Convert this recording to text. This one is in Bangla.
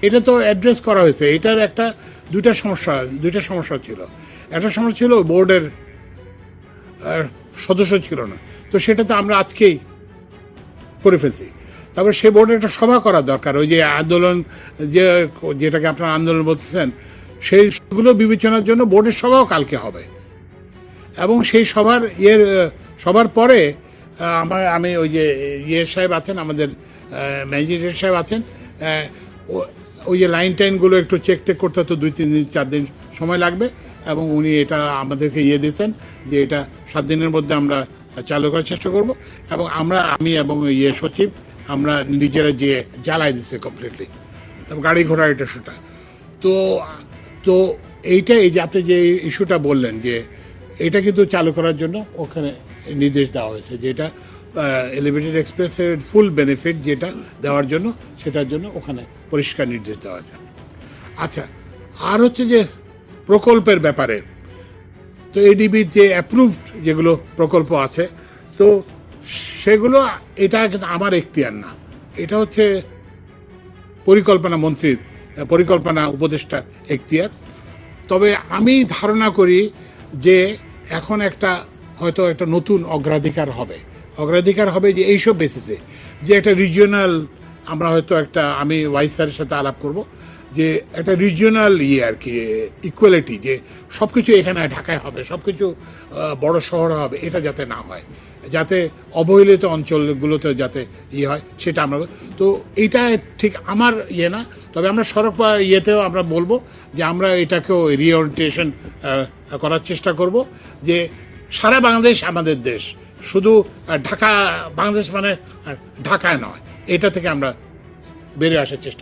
এটা তো অ্যাড্রেস করা হয়েছে। এটার দুইটা সমস্যা ছিল। একটা সমস্যা ছিল বোর্ডের সদস্য ছিল না, তো সেটা তো আমরা আজকেই করে ফেলছি। তারপরে সে বোর্ডে একটা সভা করা দরকার। ওই যে আন্দোলন, যেটাকে আপনারা আন্দোলন বলতেছেন, সেইগুলো বিবেচনার জন্য বোর্ডের সভাও কালকে হবে। এবং সেই সবার পরে আমি ওই যে সাহেব আছেন, আমাদের ম্যাজিস্ট্রেট সাহেব আছেন, ওই যে টাইনগুলো একটু চেক করতে হতো, 2-3 দিন 4 দিন সময় লাগবে। এবং উনি এটা আমাদেরকে দিয়েছেন যে এটা 7 দিনের মধ্যে আমরা চালু করার চেষ্টা করব। এবং আমি এবং সচিব আমরা নিজেরা জ্বালাই দিচ্ছে কমপ্লিটলি, গাড়ি ঘোড়া এটা সেটা। তো এইটা, এই যে আপনি যে ইস্যুটা বললেন, যে এটা কিন্তু চালু করার জন্য ওখানে নির্দেশ দেওয়া হয়েছে, যে এটা এলিভেটেড এক্সপ্রেসের ফুল বেনিফিট যেটা দেওয়ার জন্য, সেটার জন্য ওখানে পরিষ্কার নির্দেশ দেওয়া আছে। আচ্ছা, আর হচ্ছে যে প্রকল্পের ব্যাপারে, তো এডিবির যে অ্যাপ্রুভড যেগুলো প্রকল্প আছে, তো সেগুলো, এটা কিন্তু আমার এখতিয়ার না, এটা হচ্ছে পরিকল্পনা মন্ত্রীর, পরিকল্পনা উপদেষ্টার এখতিয়ার। তবে আমি ধারণা করি যে এখন হয়তো একটা নতুন অগ্রাধিকার হবে যে এইসব বেসিসে, যে একটা রিজিওনাল, আমরা হয়তো আমি ভাইস স্যারের সাথে আলাপ করব, যে একটা রিজিওনাল আর কি ইকুয়ালিটি, যে সব কিছু এখানে ঢাকায় হবে, সব কিছু বড় শহরে হবে, এটা যাতে না হয়, যাতে অবহেলিত অঞ্চলগুলোতে যাতে হয়, সেটা আমরা, তো এইটা ঠিক আমার না। তবে আমরা সড়ক ইয়েতেও আমরা বলবো যে আমরা এটাকেও রিওরিয়েন্টেশন করার চেষ্টা করব, যে সারা বাংলাদেশ আমাদের দেশ, শুধু বাংলাদেশ মানে ঢাকায় নয়, এটা থেকে আমরা বেরিয়ে আসার চেষ্টা